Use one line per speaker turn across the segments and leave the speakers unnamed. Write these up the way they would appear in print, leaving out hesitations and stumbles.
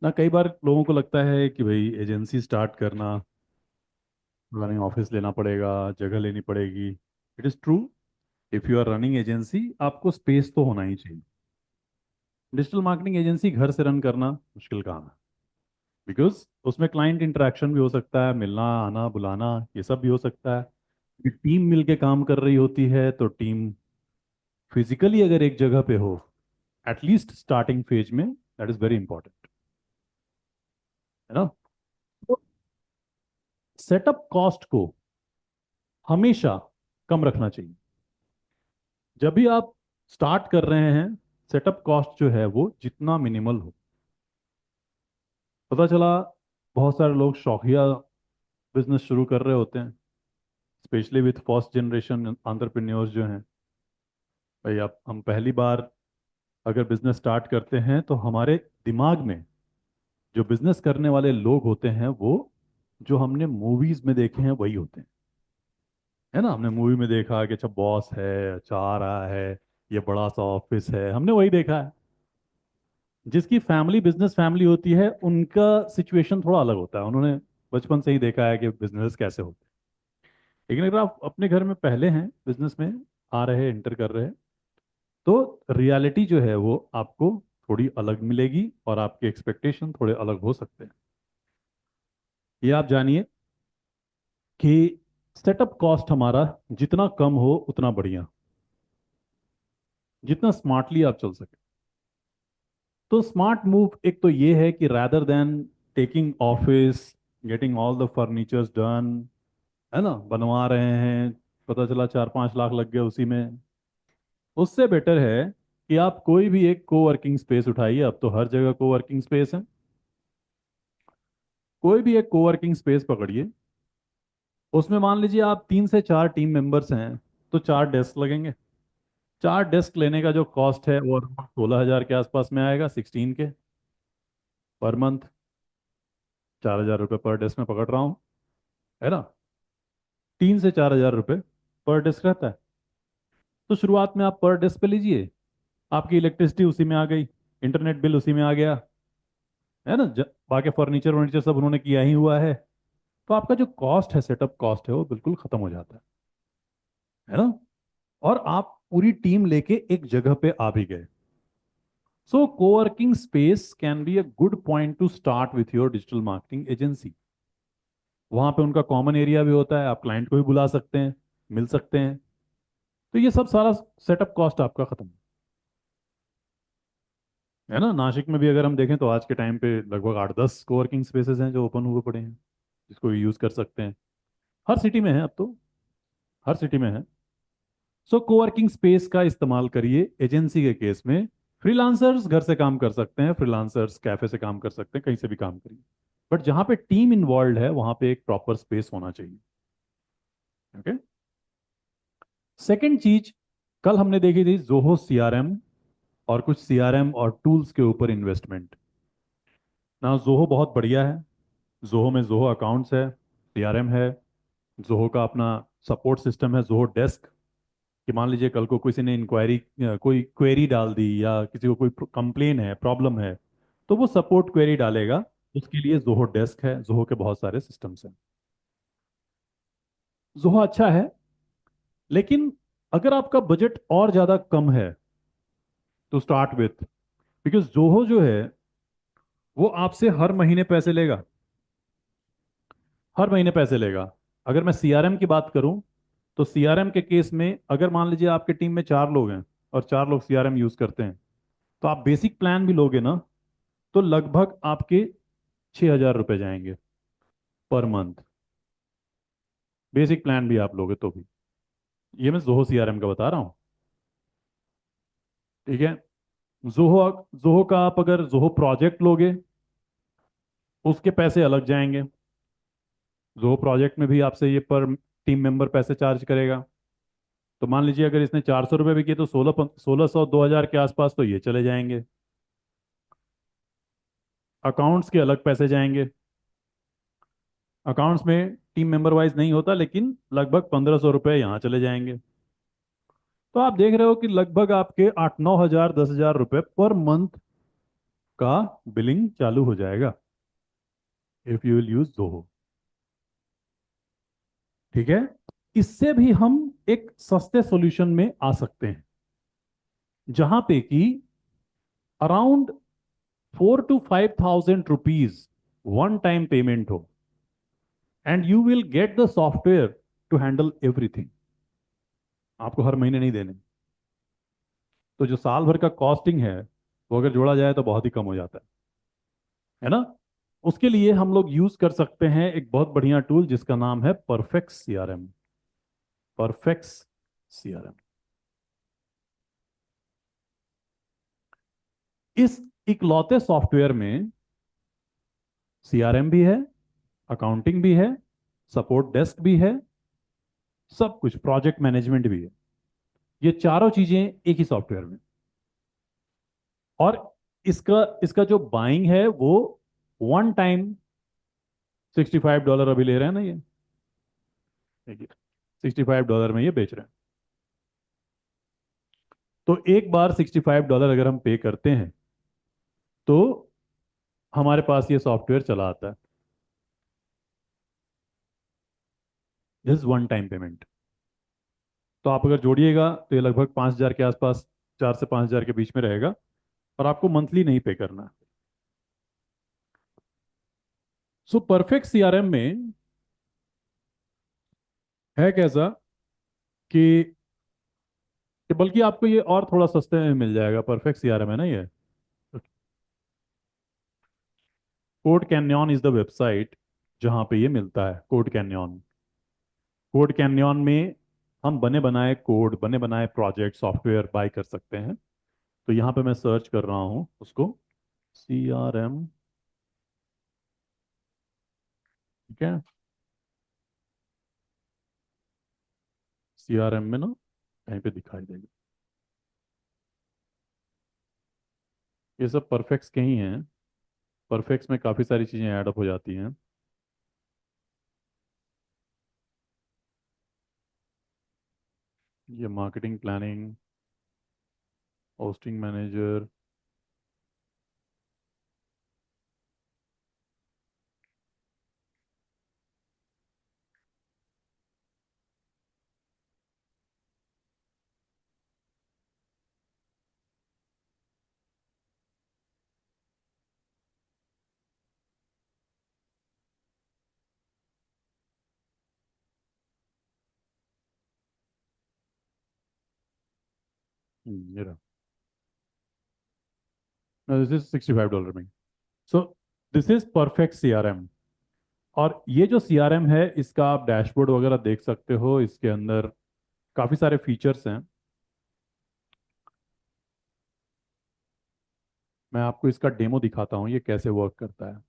ना कई बार लोगों को लगता है कि भाई एजेंसी स्टार्ट करना, रनिंग ऑफिस लेना पड़ेगा, जगह लेनी पड़ेगी। It is true. If you are running agency, आपको स्पेस तो होना ही चाहिए। डिजिटल मार्केटिंग एजेंसी घर से रन करना मुश्किल काम है, बिकॉज उसमें क्लाइंट इंटरेक्शन भी हो सकता है, मिलना आना बुलाना ये सब भी हो सकता है। टीम मिलके काम कर रही होती है तो टीम फिजिकली अगर एक जगह पे हो, एटलीस्ट स्टार्टिंग फेज में, दैट इज वेरी इंपॉर्टेंट, है ना। तो सेटअप कॉस्ट को हमेशा कम रखना चाहिए। जब भी आप स्टार्ट कर रहे हैं, सेटअप कॉस्ट जो है वो जितना मिनिमल हो। पता चला बहुत सारे लोग शौकिया बिजनेस शुरू कर रहे होते हैं, specially with first generation entrepreneurs जो हैं। भाई आप हम पहली बार अगर बिजनेस स्टार्ट करते हैं तो हमारे दिमाग में जो बिजनेस करने वाले लोग होते हैं वो जो हमने मूवीज में देखे हैं वही होते हैं, है ना। हमने मूवी में देखा कि अच्छा बॉस है, अच्छा आ रहा है, ये बड़ा सा ऑफिस है, हमने वही देखा है। जिसकी फैमिली बिजनेस फैमिली होती है उनका सिचुएशन थोड़ा अलग होता है, उन्होंने बचपन से ही देखा है कि बिजनेस कैसे होते हैं। लेकिन अगर आप अपने घर में पहले हैं बिजनेस में, आ रहे एंटर कर रहे हैं, तो रियलिटी जो है वो आपको थोड़ी अलग मिलेगी और आपके एक्सपेक्टेशन थोड़े अलग हो सकते हैं। ये आप जानिए कि सेटअप कॉस्ट हमारा जितना कम हो उतना बढ़िया, जितना स्मार्टली आप चल सके। तो स्मार्ट मूव एक तो ये है कि rather than taking office, getting all the furnitures done, है ना, बनवा रहे हैं, पता चला 4-5 लाख लग गए उसी में, उससे बेटर है कि आप कोई भी एक कोवर्किंग स्पेस उठाइए। अब तो हर जगह कोवर्किंग स्पेस है। कोई भी एक कोवर्किंग स्पेस पकड़िए, उसमें मान लीजिए आप 3 से 4 टीम मेंबर्स हैं, तो 4 डेस्क लगेंगे। 4 डेस्क लेने का जो कॉस्ट है वो 16,000 के आसपास में आएगा, 16 के पर मंथ। 4,000 रुपये पर डेस्क में पकड़ रहा हूँ, है ना। 3 से 4 हज़ार रुपये पर डेस्क रहता है। तो शुरुआत में आप पर डेस्क पे लीजिए, आपकी इलेक्ट्रिसिटी उसी में आ गई, इंटरनेट बिल उसी में आ गया, है ना। बाकी फर्नीचर वर्नीचर सब उन्होंने किया ही हुआ है। तो आपका जो कॉस्ट है, सेटअप कॉस्ट है, वो बिल्कुल खत्म हो जाता है ना। और आप पूरी टीम लेके एक जगह पे आ भी गए। So coworking space can be a good point to start with your digital marketing agency. वहां पे उनका कॉमन एरिया भी होता है, आप क्लाइंट को भी बुला सकते हैं, मिल सकते हैं। तो ये सब सारा सेटअप कॉस्ट आपका खत्म है ना। नासिक में भी अगर हम देखें तो आज के टाइम पे लगभग 8-10 कोवर्किंग स्पेसेस हैं जो ओपन हुए पड़े हैं, जिसको यूज कर सकते हैं। हर सिटी में है अब तो, हर सिटी में है। सो कोवर्किंग स्पेस का इस्तेमाल करिए एजेंसी के केस में। फ्रीलांसर्स घर से काम कर सकते हैं, फ्रीलांसर्स कैफे से काम कर सकते हैं, कहीं से भी काम करिए। बट जहां पे टीम इन्वॉल्व है वहां पे एक प्रॉपर स्पेस होना चाहिए। ओके। सेकंड चीज, कल हमने देखी थी जोहो सीआरएम और कुछ सीआरएम और टूल्स के ऊपर इन्वेस्टमेंट। ना जोहो बहुत बढ़िया है। जोहो में जोहो अकाउंट्स है, सीआरएम है, जोहो का अपना सपोर्ट सिस्टम है, जोहो डेस्क। कि मान लीजिए कल को किसी ने इंक्वायरी, कोई क्वेरी डाल दी, या किसी को कोई कंप्लेन है, प्रॉब्लम है, तो वो सपोर्ट क्वेरी डालेगा। उसके लिए जोहो डेस्क है, जोहो के बहुत सारे सिस्टम्स हैं। जोहो अच्छा है, लेकिन अगर आपका बजट और ज़्यादा कम है तो स्टार्ट विथ, बिकॉज जोहो जो है वो आपसे हर महीने पैसे लेगा, हर महीने पैसे लेगा। अगर मैं सीआरएम की बात करूं, तो सीआरएम के केस में अगर मान लीजिए आपकी टीम में 4 लोग हैं और 4 लोग सीआरएम यूज करते हैं, तो आप बेसिक प्लान भी लोगे ना, तो लगभग आपके 6,000 रुपये जाएंगे पर मंथ। बेसिक प्लान भी आप लोगे तो भी, ये मैं जोहो सीआरएम का बता रहा हूँ। ठीक है। जोहो जोहो का आप अगर जोहो प्रोजेक्ट लोगे, उसके पैसे अलग जाएंगे। जोहो प्रोजेक्ट में भी आपसे ये पर टीम मेंबर पैसे चार्ज करेगा। तो मान लीजिए अगर इसने 400 रुपये भी किए तो 1600 2,000 के आसपास तो ये चले जाएंगे। अकाउंट्स के अलग पैसे जाएंगे। अकाउंट्स में टीम मेंबर वाइज नहीं होता, लेकिन लगभग 1,500 रुपये यहाँ चले जाएंगे। तो आप देख रहे हो कि लगभग आपके 8-9 हज़ार 10,000 रुपये पर मंथ का बिलिंग चालू हो जाएगा if you will use Zoho. ठीक है। इससे भी हम एक सस्ते सॉल्यूशन में आ सकते हैं जहां पे कि around 4 to 5 thousand rupees one time payment हो and you will get the software to handle everything. आपको हर महीने नहीं देने। तो जो साल भर का कॉस्टिंग है वो अगर जोड़ा जाए तो बहुत ही कम हो जाता है ना। उसके लिए हम लोग यूज कर सकते हैं एक बहुत बढ़िया टूल जिसका नाम है परफेक्ट सीआरएम। Perfect CRM. इस इकलौते सॉफ्टवेयर में सीआरएम भी है, अकाउंटिंग भी है, सपोर्ट डेस्क भी है, सब कुछ, प्रोजेक्ट मैनेजमेंट भी है। ये चारों चीजें एक ही सॉफ्टवेयर में। और इसका इसका जो बाइंग है वो वन टाइम $65 अभी ले रहे हैं ना ये। देखिए, $65 में ये बेच रहे हैं। तो एक बार $65 अगर हम पे करते हैं तो हमारे पास ये सॉफ्टवेयर चला आता है। This one time payment. तो आप अगर जोड़िएगा तो ये लगभग 5,000 के आसपास, 4 से 5,000 के बीच में रहेगा। और आपको मंथली नहीं पे करना। सो परफेक्ट सीआरएम में है कैसा कि बल्कि आपको ये और थोड़ा सस्ते में मिल जाएगा। परफेक्ट सीआरएम है ना ये। Code Canyon is the website जहां पे ये मिलता है। Code Canyon. कोड कैन्यन में हम बने बनाए कोड, बने बनाए प्रोजेक्ट, सॉफ्टवेयर बाय कर सकते हैं। तो यहाँ पे मैं सर्च कर रहा हूँ उसको, सीआरएम। ठीक है। सीआरएम में ना कहीं पे दिखाई देगा। ये सब परफेक्ट्स के ही हैं। परफेक्ट्स में काफ़ी सारी चीज़ें ऐड अप हो जाती हैं। ये मार्केटिंग प्लानिंग, होस्टिंग मैनेजर। ये रहा। दिस इज $65 में। So this is perfect CRM. और ये जो सीआरएम है इसका आप डैशबोर्ड वगैरह देख सकते हो। इसके अंदर काफ़ी सारे फीचर्स हैं। मैं आपको इसका डेमो दिखाता हूँ ये कैसे वर्क करता है।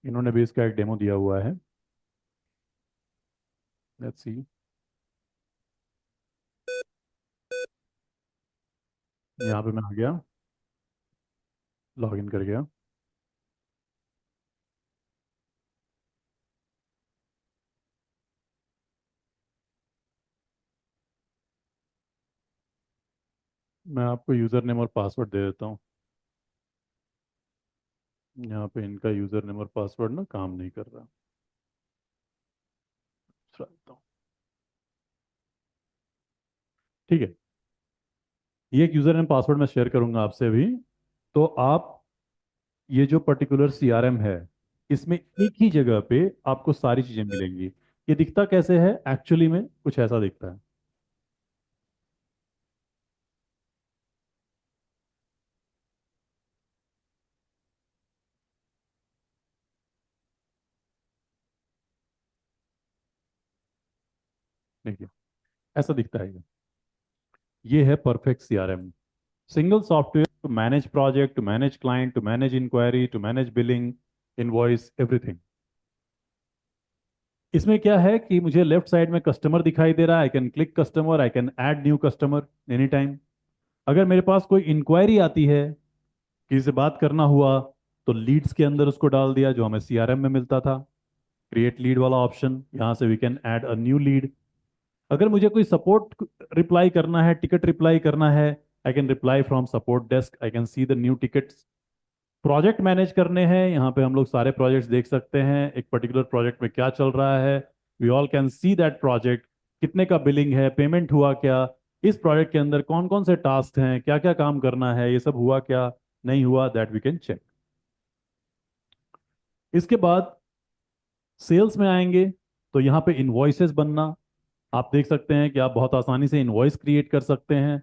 इन्होंने भी इसका एक डेमो दिया हुआ है। Let's see. यहाँ पे मैं आ गया, लॉग इन कर गया। मैं आपको यूज़र नेम और पासवर्ड दे देता हूँ। यहाँ पे इनका यूज़र नेम और पासवर्ड ना काम नहीं कर रहा। चला देता हूँ। ठीक है। ये एक यूज़र नेम पासवर्ड मैं शेयर करूंगा आपसे अभी। तो आप ये जो पर्टिकुलर सीआरएम है इसमें एक ही जगह पे आपको सारी चीज़ें मिलेंगी। ये दिखता कैसे है एक्चुअली में, कुछ ऐसा दिखता है। देखिए, ऐसा दिखता है ये है perfect CRM. Single software to manage project, to manage client, to manage inquiry, to manage billing, invoice, everything. इसमें क्या है कि मुझे लेफ्ट साइड में कस्टमर दिखाई दे रहा है। I can click customer, I can add new customer any time. अगर मेरे पास कोई इंक्वायरी आती है, किसी से बात करना हुआ, तो लीड्स के अंदर उसको डाल दिया जो हमें सीआरएम में मिलता था। क्रिएट लीड वाला ऑप्शन, यहाँ से we can add a new lead. अगर मुझे कोई सपोर्ट रिप्लाई करना है, टिकट रिप्लाई करना है, I can reply from support desk, I can see the new tickets. Project manage करने हैं, यहाँ पे हम लोग सारे प्रोजेक्ट्स देख सकते हैं, एक पर्टिकुलर प्रोजेक्ट में क्या चल रहा है। We all can see that project, कितने का बिलिंग है, पेमेंट हुआ क्या, इस प्रोजेक्ट के अंदर कौन कौन से टास्क हैं, क्या क्या काम करना है, ये सब हुआ क्या, नहीं हुआ, दैट वी कैन चेक। इसके बाद सेल्स में आएंगे, तो यहाँ पे इनवॉइसेस बनना, आप देख सकते हैं कि आप बहुत आसानी से इनवॉइस क्रिएट कर सकते हैं।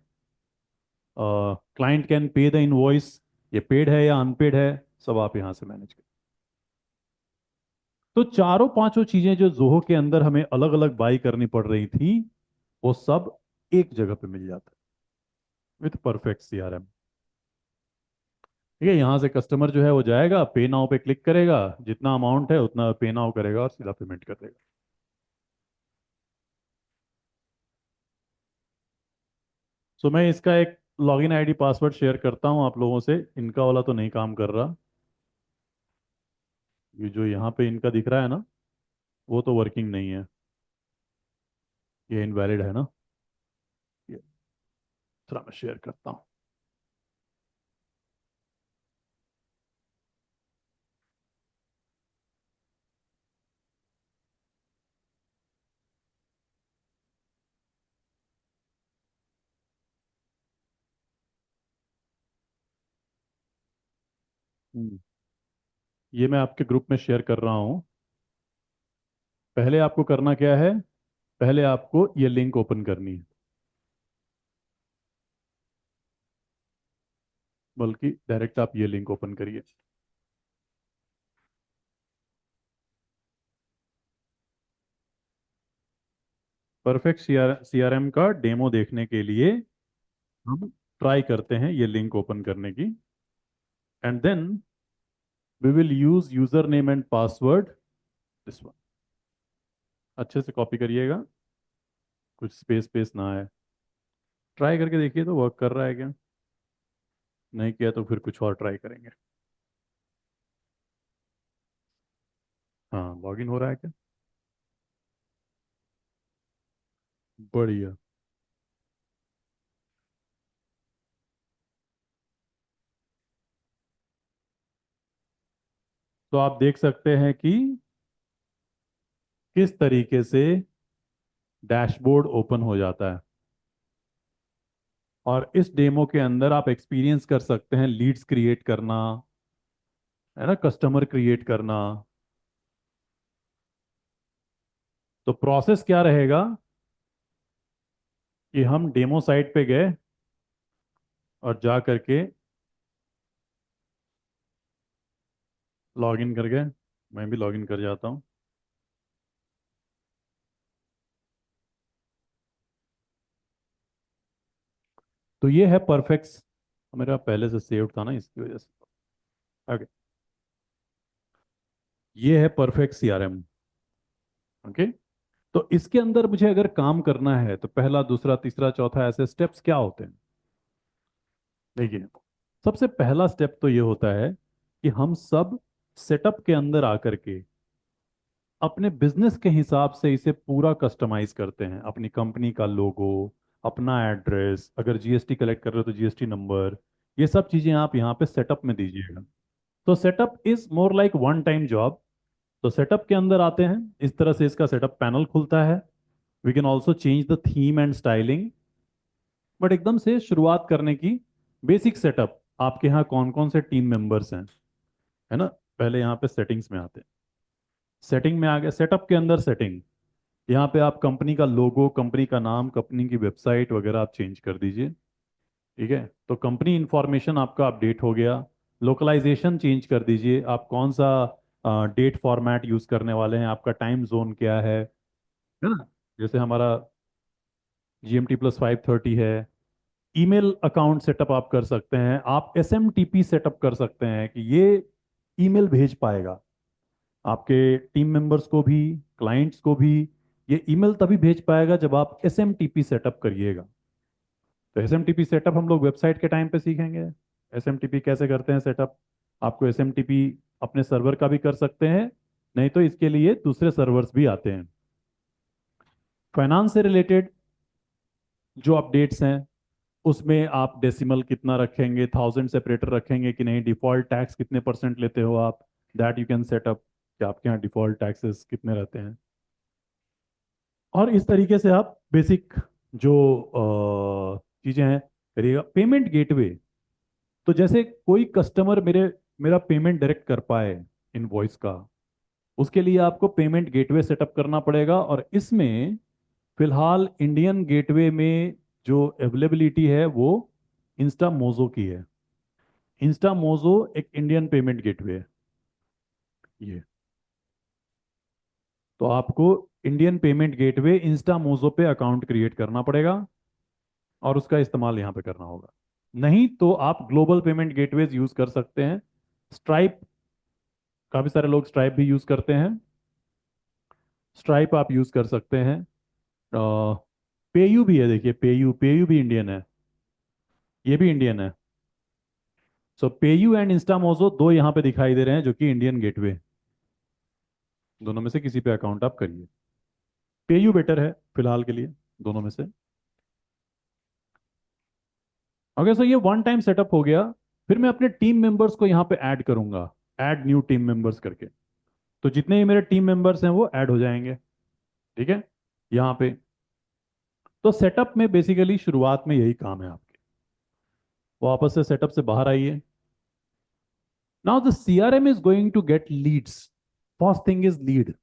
Client can pay the invoice, ये पेड है या अनपेड है, सब आप यहाँ से मैनेज करें। तो चारों पांचों चीजें जो जोहो के अंदर हमें अलग अलग बाई करनी पड़ रही थी, वो सब एक जगह पे मिल जाता है विथ परफेक्ट सीआरएम। ठीक है, यहाँ से कस्टमर जो है वो जाएगा, पे नाउ पे क्लिक करेगा, जितना अमाउंट है उतना पे नाउ करेगा और सीधा पेमेंट कर देगा। सो मैं इसका एक लॉगिन आईडी पासवर्ड शेयर करता हूँ आप लोगों से, इनका वाला तो नहीं काम कर रहा, ये जो यहाँ पे इनका दिख रहा है ना, वो तो वर्किंग नहीं है, ये इनवैलिड है ना। ये थोड़ा मैं शेयर करता हूँ। हम्म, ये मैं आपके ग्रुप में शेयर कर रहा हूँ। पहले आपको करना क्या है, पहले आपको ये लिंक ओपन करनी है, बल्कि डायरेक्ट आप ये लिंक ओपन करिए। परफेक्ट सीआरएम का डेमो देखने के लिए हम ट्राई करते हैं ये लिंक ओपन करने की, and then we will use user name and password, this one. अच्छे से कॉपी करिएगा, कुछ स्पेस स्पेस ना आए। ट्राई करके देखिए तो वर्क कर रहा है क्या, नहीं किया तो फिर कुछ और ट्राई करेंगे। हाँ, लॉगिन हो रहा है क्या, बढ़िया। तो आप देख सकते हैं कि किस तरीके से डैशबोर्ड ओपन हो जाता है, और इस डेमो के अंदर आप एक्सपीरियंस कर सकते हैं लीड्स क्रिएट करना, है ना, कस्टमर क्रिएट करना। तो प्रोसेस क्या रहेगा कि हम डेमो साइट पे गए और जा करके लॉगिन कर गए, मैं भी लॉगिन कर जाता हूँ। तो ये है परफेक्ट, मेरा पहले से सेव था ना इसकी वजह से। ओके, ये है परफेक्ट सीआरएम। ओके, तो इसके अंदर मुझे अगर काम करना है तो पहला, दूसरा, तीसरा, चौथा, ऐसे स्टेप्स क्या होते हैं। देखिए, सबसे पहला स्टेप तो ये होता है कि हम सब सेटअप के अंदर आकर के अपने बिजनेस के हिसाब से इसे पूरा कस्टमाइज करते हैं, अपनी कंपनी का लोगो, अपना एड्रेस, अगर जीएसटी कलेक्ट कर रहे हो तो जीएसटी नंबर, ये सब चीजें आप यहाँ पे सेटअप में दीजिएगा। तो setup is more like one time job. तो सेटअप के अंदर आते हैं, इस तरह से इसका सेटअप पैनल खुलता है। We can also change the theme and styling, but एकदम से शुरुआत करने की बेसिक सेटअप, आपके यहाँ कौन कौन से टीम मेंबर्स हैं, है ना। पहले यहाँ पे सेटिंग्स में आते हैं, सेटिंग में आ गया, सेटअप के अंदर सेटिंग, यहाँ पे आप कंपनी का लोगो, कंपनी का नाम, कंपनी की वेबसाइट वगैरह आप चेंज कर दीजिए। ठीक है, तो कंपनी इंफॉर्मेशन आपका अपडेट हो गया। लोकलाइजेशन चेंज कर दीजिए, आप कौन सा डेट फॉर्मेट यूज करने वाले हैं, आपका टाइम जोन क्या है ना। जैसे हमारा GMT+5:30 है। ईमेल अकाउंट सेटअप आप कर सकते हैं, आप SMTP सेटअप कर सकते हैं कि ये ईमेल भेज पाएगा आपके टीम मेंबर्स को भी, क्लाइंट्स को भी। ये ईमेल तभी भेज पाएगा जब आप SMTP सेटअप करिएगा। तो SMTP सेटअप हम लोग वेबसाइट के टाइम पे सीखेंगे, SMTP कैसे करते हैं सेटअप। आपको SMTP अपने सर्वर का भी कर सकते हैं, नहीं तो इसके लिए दूसरे सर्वर्स भी आते हैं। फाइनेंस से रिलेटेड जो अपडेट्स हैं उसमें आप डेसिमल कितना रखेंगे, थाउजेंड सेपरेटर रखेंगे कि नहीं, डिफॉल्ट टैक्स कितने परसेंट लेते हो आप, that you can set up कि आपके यहाँ डिफॉल्ट टैक्सेस कितने रहते हैं। और इस तरीके से आप बेसिक जो चीज़ें हैं करिएगा। पेमेंट गेटवे, तो जैसे कोई कस्टमर मेरा पेमेंट डायरेक्ट कर पाए इनवॉइस का, उसके लिए आपको पेमेंट गेटवे सेटअप करना पड़ेगा। और इसमें फिलहाल इंडियन गेटवे में जो अवेलेबिलिटी है वो इंस्टा मोजो की है। इंस्टा मोजो एक इंडियन पेमेंट गेटवे है ये। तो आपको Indian payment gateway Insta mojo पे अकाउंट क्रिएट करना पड़ेगा और उसका इस्तेमाल यहाँ पे करना होगा। नहीं तो आप ग्लोबल पेमेंट गेटवेज यूज कर सकते हैं। स्ट्राइप, काफी सारे लोग स्ट्राइप भी यूज करते हैं। स्ट्राइप आप यूज कर सकते हैं। पेयू भी है, देखिए पेयू, पेयू भी इंडियन है, ये भी इंडियन है। सो पेयू एंड इंस्टामोजो दो यहाँ पे दिखाई दे रहे हैं जो कि इंडियन गेटवे, दोनों में से किसी पे अकाउंट आप करिए। पेयू बेटर है फिलहाल के लिए दोनों में से। ओके, सो ये वन टाइम सेटअप हो गया। फिर मैं अपने टीम मेंबर्स को यहाँ पे ऐड करूंगा, ऐड न्यू टीम मेंबर्स करके। तो जितने भी मेरे टीम मेंबर्स हैं वो ऐड हो जाएंगे, ठीक है, यहाँ पे। तो सेटअप में बेसिकली शुरुआत में यही काम है आपके। वापस से सेटअप से बाहर आइए। Now the CRM is going to get leads. First thing is lead,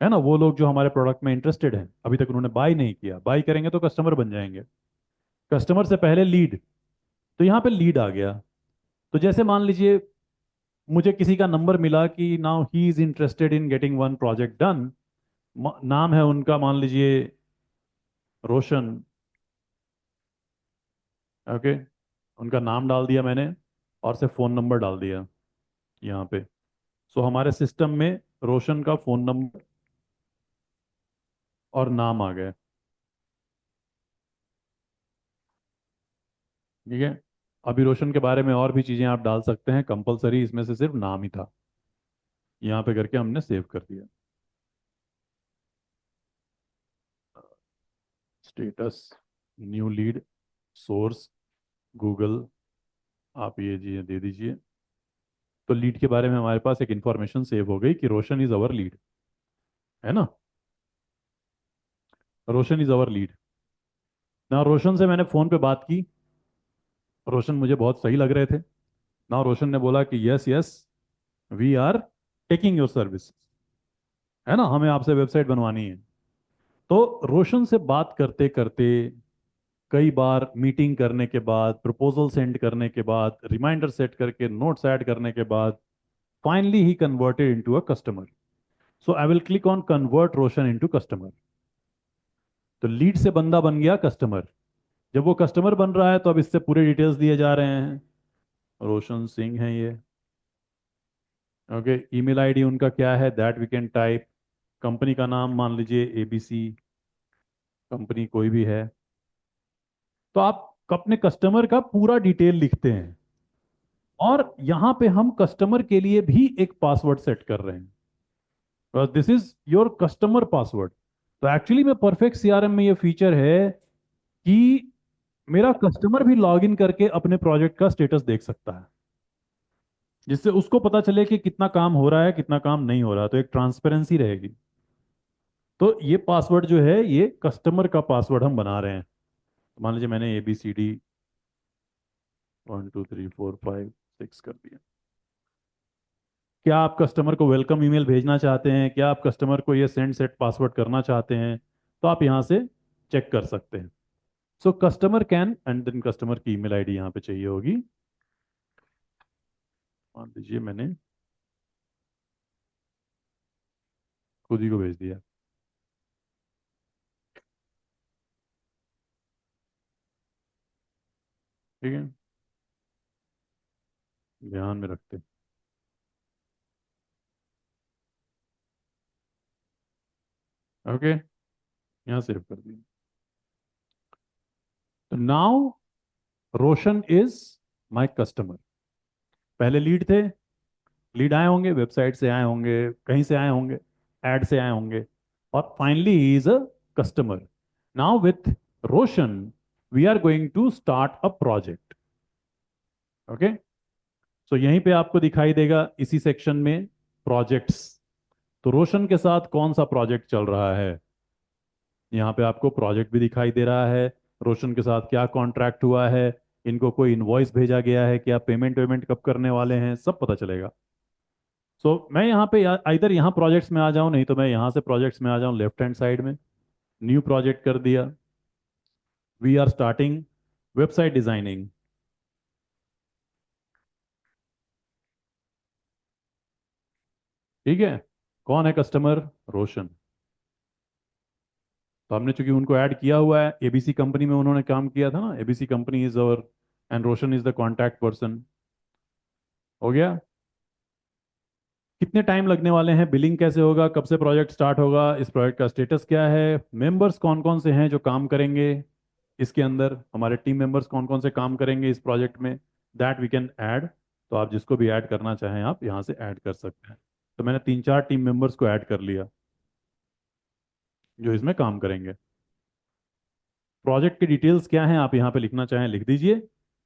है ना। वो लोग जो हमारे प्रोडक्ट में इंटरेस्टेड हैं, अभी तक उन्होंने बाय नहीं किया, बाय करेंगे तो कस्टमर बन जाएंगे। कस्टमर से पहले लीड, तो यहाँ पे लीड आ गया। तो जैसे मान लीजिए मुझे किसी का नंबर मिला कि now he is interested in getting one project done. नाम है उनका, मान लीजिए रोशन। ओके, उनका नाम डाल दिया मैंने और से फ़ोन नंबर डाल दिया यहाँ पे। सो हमारे सिस्टम में रोशन का फ़ोन नंबर और नाम आ गए, ठीक है। अभी रोशन के बारे में और भी चीज़ें आप डाल सकते हैं, कंपलसरी इसमें से सिर्फ नाम ही था। यहाँ पे करके हमने सेव कर दिया। Status, new lead, source Google, आप ये जी दे दीजिए। तो लीड के बारे में हमारे पास एक इंफॉर्मेशन सेव हो गई कि रोशन इज अवर लीड, है ना। रोशन इज अवर लीड। ना रोशन से मैंने फ़ोन पे बात की, रोशन मुझे बहुत सही लग रहे थे। ना रोशन ने बोला कि yes yes, we are taking your service, है ना, हमें आपसे वेबसाइट बनवानी है। तो रोशन से बात करते करते, कई बार मीटिंग करने के बाद, प्रपोजल सेंड करने के बाद, रिमाइंडर सेट करके, नोट्स ऐड करने के बाद, finally he converted into a customer. So I will click on convert Roshan into customer. तो लीड से बंदा बन गया कस्टमर। जब वो कस्टमर बन रहा है तो अब इससे पूरे डिटेल्स दिए जा रहे हैं। रोशन सिंह है ये। ओके, ईमेल आईडी उनका क्या है, that we can type. Company का नाम मान लीजिए एबीसी, कंपनी कोई भी है। तो आप अपने कस्टमर का पूरा डिटेल लिखते हैं और यहां पे हम कस्टमर के लिए भी एक पासवर्ड सेट कर रहे हैं। This is your customer password. तो एक्चुअली में परफेक्ट सीआरएम में ये फीचर है कि मेरा कस्टमर भी लॉगिन करके अपने प्रोजेक्ट का स्टेटस देख सकता है, जिससे उसको पता चले कि कितना काम हो रहा है, कितना काम नहीं हो रहा है। तो एक ट्रांसपेरेंसी रहेगी। तो ये पासवर्ड जो है ये कस्टमर का पासवर्ड हम बना रहे हैं। तो मान लीजिए मैंने ABCD 1 2 3 4 5 6 कर दिया। क्या आप कस्टमर को वेलकम ईमेल भेजना चाहते हैं, क्या आप कस्टमर को ये सेंड सेट पासवर्ड करना चाहते हैं, तो आप यहाँ से चेक कर सकते हैं। So customer can, and then customer की ईमेल आईडी यहाँ पे चाहिए होगी। मान लीजिए मैंने खुद ही को भेज दिया, ठीक है, ध्यान में रखते हैं। ओके, यहाँ सेव कर दिया। तो now Roshan is my customer. पहले लीड थे, लीड आए होंगे, वेबसाइट से आए होंगे, कहीं से आए होंगे, ऐड से आए होंगे, और finally he is a customer. Now with Roshan, we are going to start a project. Okay? So यहीं पे आपको दिखाई देगा इसी सेक्शन में प्रोजेक्ट्स। तो रोशन के साथ कौन सा प्रोजेक्ट चल रहा है, यहाँ पे आपको प्रोजेक्ट भी दिखाई दे रहा है। रोशन के साथ क्या कॉन्ट्रैक्ट हुआ है, इनको कोई इनवॉइस भेजा गया है क्या, पेमेंट वेमेंट कब करने वाले हैं, सब पता चलेगा। सो मैं यहाँ पे इधर यहाँ प्रोजेक्ट्स में आ जाऊँ, नहीं तो मैं यहाँ से प्रोजेक्ट्स में आ जाऊँ लेफ्ट हैंड साइड में, न्यू प्रोजेक्ट कर दिया। We are starting website designing. ठीक है, कौन है कस्टमर, रोशन। तो हमने चूंकि उनको ऐड किया हुआ है, एबीसी कंपनी में उन्होंने काम किया था ना, ABC company is our and Roshan is the contact person. हो गया। कितने टाइम लगने वाले हैं, बिलिंग कैसे होगा, कब से प्रोजेक्ट स्टार्ट होगा, इस प्रोजेक्ट का स्टेटस क्या है, मेंबर्स कौन कौन से हैं जो काम करेंगे इसके अंदर, हमारे टीम मेंबर्स कौन कौन से काम करेंगे इस प्रोजेक्ट में, दैट वी कैन ऐड। तो आप जिसको भी ऐड करना चाहें आप यहाँ से ऐड कर सकते हैं। तो मैंने 3-4 टीम मेंबर्स को ऐड कर लिया जो इसमें काम करेंगे। प्रोजेक्ट की डिटेल्स क्या हैं आप यहाँ पे लिखना चाहें लिख दीजिए,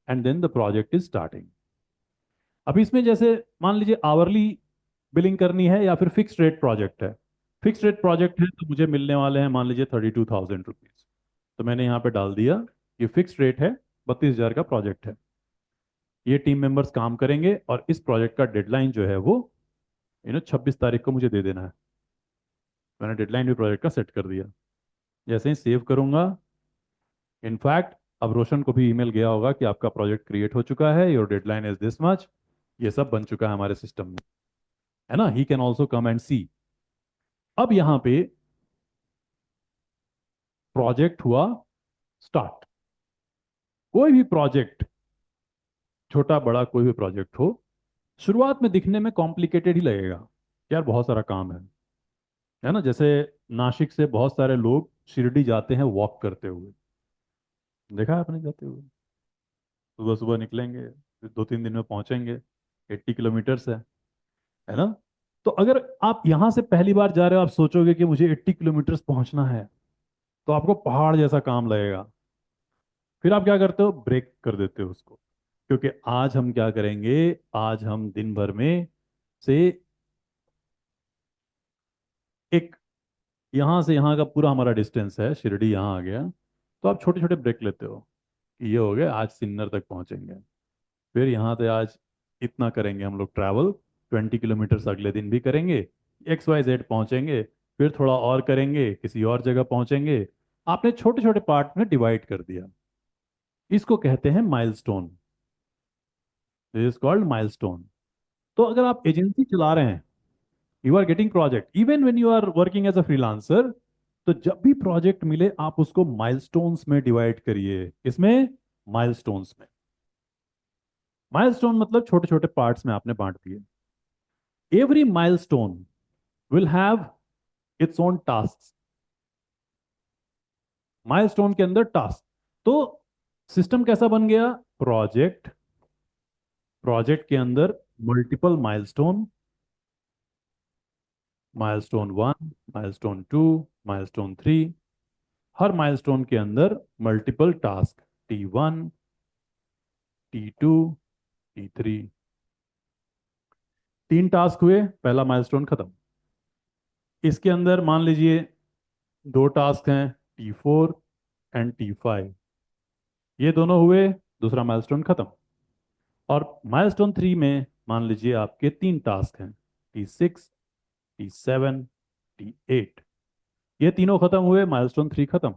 and then the project is starting. अब इसमें जैसे मान लीजिए आवरली बिलिंग करनी है या फिर फिक्स रेट प्रोजेक्ट है। फिक्स रेट प्रोजेक्ट है तो मुझे मिलने वाले हैं मान लीजिए 32,000 रुपीज। तो मैंने यहाँ पे डाल दिया ये फिक्स रेट है, 32,000 का प्रोजेक्ट है। ये टीम मेंबर्स काम करेंगे और इस प्रोजेक्ट का डेडलाइन जो है वो 26 तारीख को मुझे दे देना है। मैंने डेडलाइन भी प्रोजेक्ट का सेट कर दिया। जैसे ही सेव करूंगा, इनफैक्ट अब रोशन को भी ईमेल गया होगा कि आपका प्रोजेक्ट क्रिएट हो चुका है, your deadline is this much. ये सब बन चुका है हमारे सिस्टम में, है ना। He can also come and see. अब यहाँ पे प्रोजेक्ट हुआ स्टार्ट। कोई भी प्रोजेक्ट, छोटा बड़ा कोई भी प्रोजेक्ट हो, शुरुआत में दिखने में कॉम्प्लिकेटेड ही लगेगा, यार बहुत सारा काम है ना। जैसे नासिक से बहुत सारे लोग शिरडी जाते हैं वॉक करते हुए, देखा है आपने जाते हुए, सुबह सुबह निकलेंगे, फिर 2-3 दिन में पहुंचेंगे। 80 किलोमीटर्स है ना। तो अगर आप यहां से पहली बार जा रहे हो, आप सोचोगे कि मुझे 80 किलोमीटर्स पहुंचना है, तो आपको पहाड़ जैसा काम लगेगा। फिर आप क्या करते हो, ब्रेक कर देते हो उसको, क्योंकि आज हम क्या करेंगे, आज हम दिन भर में से एक, यहाँ से यहाँ का पूरा हमारा डिस्टेंस है, शिरडी यहाँ आ गया, तो आप छोटे छोटे ब्रेक लेते हो कि ये हो गया, आज सिन्नर तक पहुंचेंगे, फिर यहाँ से आज इतना करेंगे हम लोग ट्रैवल, 20 किलोमीटर्स अगले दिन भी करेंगे, XYZ पहुंचेंगे, फिर थोड़ा और करेंगे, किसी और जगह पहुंचेंगे। आपने छोटे छोटे पार्ट में डिवाइड कर दिया, इसको कहते हैं milestone. This is called milestone. तो अगर आप एजेंसी चला रहे हैं, you are getting project, even when you are working as a freelancer, तो जब भी प्रोजेक्ट मिले आप उसको माइलस्टोन्स में डिवाइड करिए। इसमें माइलस्टोन्स में, माइलस्टोन मतलब छोटे छोटे पार्ट्स में आपने बांट दिए। Every milestone will have its own task. Milestone के अंदर टास्क। तो सिस्टम कैसा बन गया, प्रोजेक्ट, प्रोजेक्ट के अंदर multiple milestone, milestone 1, milestone 2, milestone 3। हर माइलस्टोन के अंदर multiple task, T1, T2, T3। 3 task हुए, पहला माइलस्टोन खत्म। इसके अंदर मान लीजिए 2 टास्क हैं, T4 एंड T5। ये दोनों हुए, दूसरा माइलस्टोन खत्म। और माइलस्टोन 3 में मान लीजिए आपके 3 टास्क हैं, T6, T7, T8। ये तीनों खत्म हुए, माइलस्टोन 3 खत्म।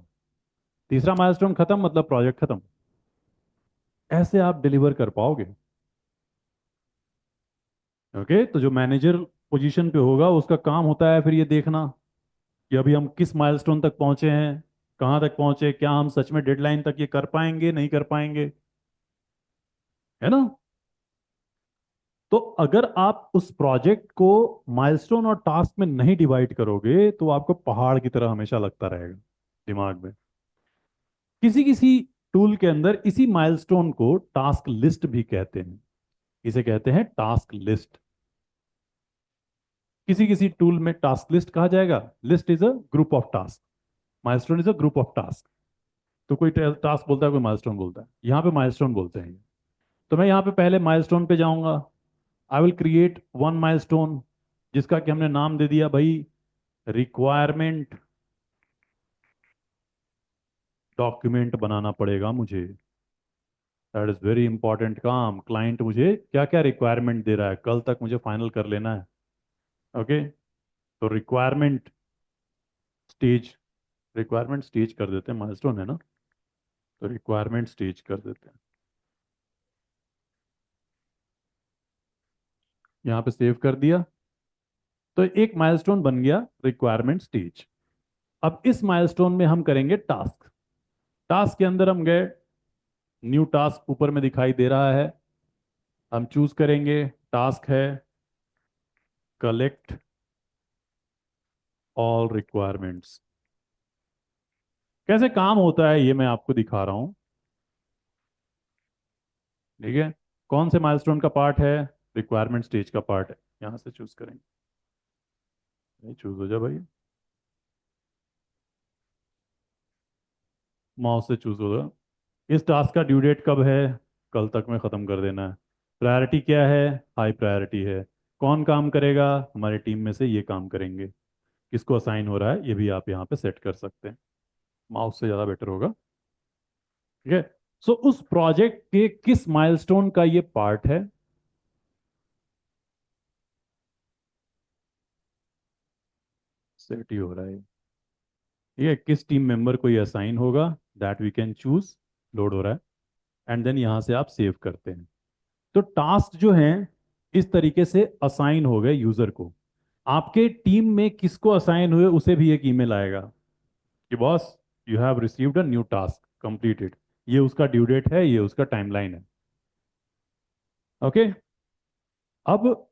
तीसरा माइलस्टोन खत्म मतलब प्रोजेक्ट खत्म। ऐसे आप डिलीवर कर पाओगे। ओके। तो जो मैनेजर पोजीशन पे होगा उसका काम होता है फिर ये देखना कि अभी हम किस माइलस्टोन तक पहुंचे हैं, कहाँ तक पहुंचे, क्या हम सच में डेडलाइन तक ये कर पाएंगे नहीं कर पाएंगे, है ना। तो अगर आप उस प्रोजेक्ट को माइलस्टोन और टास्क में नहीं डिवाइड करोगे तो आपको पहाड़ की तरह हमेशा लगता रहेगा दिमाग में। किसी किसी टूल के अंदर इसी माइलस्टोन को टास्क लिस्ट भी कहते हैं, इसे कहते हैं टास्क लिस्ट। किसी किसी टूल में टास्क लिस्ट कहा जाएगा, list is a group of task. Milestone is a group of task. तो कोई टास्क बोलता है, कोई माइलस्टोन बोलता है, यहाँ पे माइलस्टोन बोलते हैं। तो मैं यहाँ पे पहले माइलस्टोन पे जाऊंगा। I will create one milestone, जिसका कि हमने नाम दे दिया भाई, रिक्वायरमेंट डॉक्यूमेंट बनाना पड़ेगा मुझे। दैट इज वेरी इंपॉर्टेंट काम। क्लाइंट मुझे क्या क्या रिक्वायरमेंट दे रहा है, कल तक मुझे फाइनल कर लेना है। ओके, तो स्टेज रिक्वायरमेंट स्टेज कर देते हैं, माइलस्टोन है ना, तो रिक्वायरमेंट स्टेज कर देते हैं। यहाँ पे सेव कर दिया। तो एक माइलस्टोन बन गया रिक्वायरमेंट स्टेज। अब इस माइलस्टोन में हम करेंगे टास्क। टास्क के अंदर हम गए, न्यू टास्क ऊपर में दिखाई दे रहा है। हम चूज करेंगे, टास्क है कलेक्ट ऑल रिक्वायरमेंट्स। कैसे काम होता है ये मैं आपको दिखा रहा हूं। ठीक है, कौन से माइलस्टोन का पार्ट है, रिक्वायरमेंट स्टेज का पार्ट है। यहां से चूज करेंगे, नहीं चूज हो जा भाई, माउस से चूज होगा। इस टास्क का ड्यू डेट कब है, कल तक में ख़त्म कर देना है। प्रायोरिटी क्या है, हाई प्रायोरिटी है। कौन काम करेगा, हमारी टीम में से ये काम करेंगे। किसको असाइन हो रहा है ये भी आप यहाँ पे सेट कर सकते हैं, माउस से ज़्यादा बेटर होगा। ठीक है, सो उस प्रोजेक्ट के किस माइलस्टोन का ये पार्ट है, सेट ही हो रहा है। ठीक है, किस टीम मेंबर को ये असाइन होगा, that we can choose, load हो रहा है। एंड देन यहाँ से आप सेव करते हैं। तो टास्क जो हैं इस तरीके से असाइन हो गए यूजर को। आपके टीम में किसको असाइन हुए उसे भी एक ईमेल आएगा कि boss, you have received a new task completed. ये उसका ड्यू डेट है, ये उसका टाइमलाइन है। ओके, अब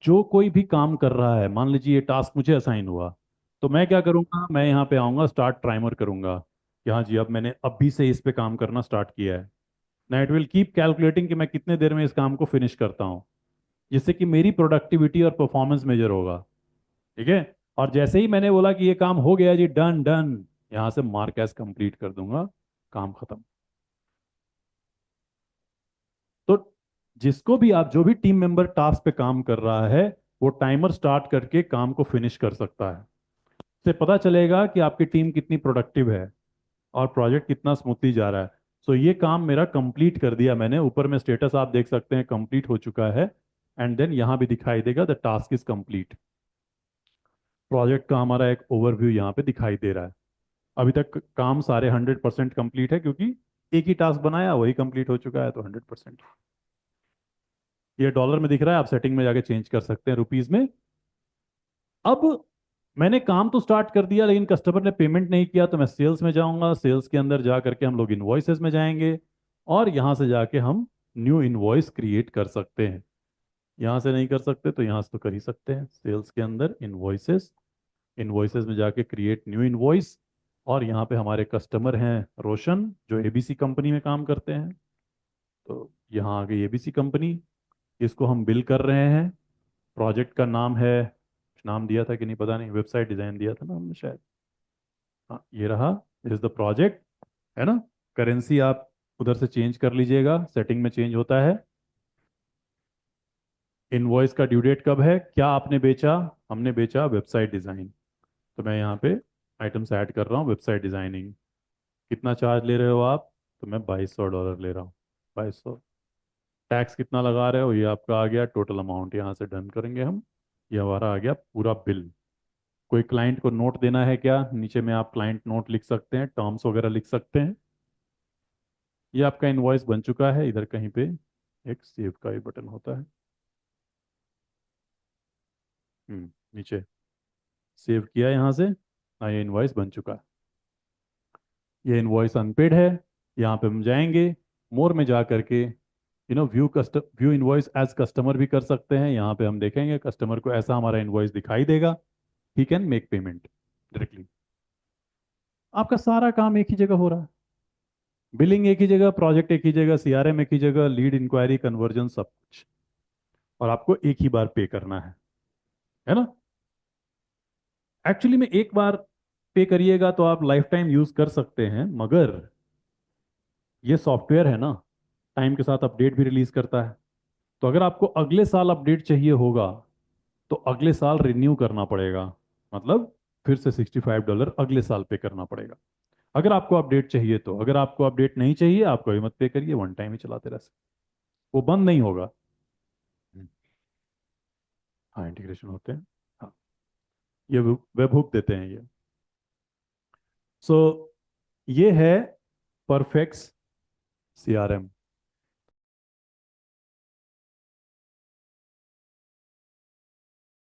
जो कोई भी काम कर रहा है, मान लीजिए ये टास्क मुझे असाइन हुआ, तो मैं क्या करूंगा, मैं यहाँ पे आऊंगा, स्टार्ट टाइमर करूंगा कि हाँ जी अब मैंने अभी से इस पे काम करना स्टार्ट किया है। ना इट विल कीप कैलकुलेटिंग कि मैं कितने देर में इस काम को फिनिश करता हूँ, जिससे कि मेरी प्रोडक्टिविटी और परफॉर्मेंस मेजर होगा। ठीक है, और जैसे ही मैंने बोला कि ये काम हो गया जी, डन डन, यहां से मार्क एज कंप्लीट कर दूंगा, काम खत्म। तो जिसको भी आप, जो भी टीम मेंबर टास्क पे काम कर रहा है, वो टाइमर स्टार्ट करके काम को फिनिश कर सकता है। इससे पता चलेगा कि आपकी टीम कितनी प्रोडक्टिव है और प्रोजेक्ट कितना स्मूथली जा रहा है। सो ये काम मेरा कंप्लीट कर दिया मैंने, ऊपर में स्टेटस आप देख सकते हैं कंप्लीट हो चुका है। एंड देन यहाँ भी दिखाई देगा the task is complete. Project का हमारा एक ओवरव्यू यहाँ पे दिखाई दे रहा है। अभी तक काम सारे 100% कंप्लीट है, क्योंकि एक ही टास्क बनाया वही कंप्लीट हो चुका है, तो 100%। ये डॉलर में दिख रहा है, आप सेटिंग में जाके चेंज कर सकते हैं रुपीज में। अब मैंने काम तो स्टार्ट कर दिया, लेकिन कस्टमर ने पेमेंट नहीं किया, तो मैं सेल्स में जाऊंगा। सेल्स के अंदर जा करके हम लोग इन्वॉइसेस में जाएंगे, और यहाँ से जाके हम न्यू इन्वॉइस क्रिएट कर सकते हैं। यहाँ से नहीं कर सकते तो यहाँ से तो कर ही सकते हैं। सेल्स के अंदर इन्वॉइसेस, इन्वॉइसेस में जाके क्रिएट न्यू इन्वॉइस। और यहाँ पे हमारे कस्टमर हैं रोशन, जो एबीसी कंपनी में काम करते हैं। तो यहाँ आ गई एबीसी कंपनी, इसको हम बिल कर रहे हैं। प्रोजेक्ट का नाम है, कुछ नाम दिया था कि नहीं पता नहीं, वेबसाइट डिजाइन दिया था ना हमने शायद। हाँ ये रहा, इज द प्रोजेक्ट, है ना। करेंसी आप उधर से चेंज कर लीजिएगा, सेटिंग में चेंज होता है। इनवॉइस का ड्यू डेट कब है, क्या आपने बेचा, हमने बेचा वेबसाइट डिज़ाइन। तो मैं यहाँ पे आइटम्स ऐड कर रहा हूँ, वेबसाइट डिज़ाइनिंग। कितना चार्ज ले रहे हो आप, तो मैं $2200 ले रहा हूँ, 2200। टैक्स कितना लगा रहे हो, ये आपका आ गया टोटल अमाउंट, यहाँ से डन करेंगे हम। ये हमारा आ गया पूरा बिल। कोई क्लाइंट को नोट देना है क्या, नीचे में आप क्लाइंट नोट लिख सकते हैं, टर्म्स वगैरह लिख सकते हैं। ये आपका इनवॉइस बन चुका है। इधर कहीं पे एक सेव का भी बटन होता है, नीचे सेव किया यहाँ से। हाँ ये इनवॉइस बन चुका है, ये इनवॉइस अनपेड है। यहाँ पे हम जाएंगे, मोर में जा करके व्यू इनवॉइस एज कस्टमर भी कर सकते हैं। यहाँ पे हम देखेंगे कस्टमर को ऐसा हमारा इनवॉइस दिखाई देगा, he can make payment directly. आपका सारा काम एक ही जगह हो रहा है, बिलिंग एक ही जगह, प्रोजेक्ट एक ही जगह, सीआरएम एक ही जगह, लीड इंक्वायरी कन्वर्जन सब कुछ, और आपको एक ही बार पे करना है ना। एक्चुअली में एक बार पे करिएगा तो आप लाइफ टाइम यूज कर सकते हैं, मगर ये सॉफ्टवेयर है ना, टाइम के साथ अपडेट भी रिलीज करता है। तो अगर आपको अगले साल अपडेट चाहिए होगा तो अगले साल रिन्यू करना पड़ेगा, मतलब फिर से $65 अगले साल पे करना पड़ेगा। अगर आपको अपडेट चाहिए तो, अगर आपको अपडेट नहीं चाहिए आप कभी मत पे करिए, वन टाइम ही चलाते रह सकते, वो बंद नहीं होगा। हम्म, हाँ इंटीग्रेशन होते हैं। हाँ, ये वेब हुक देते हैं ये। सो ये है परफेक्ट सीआरएम।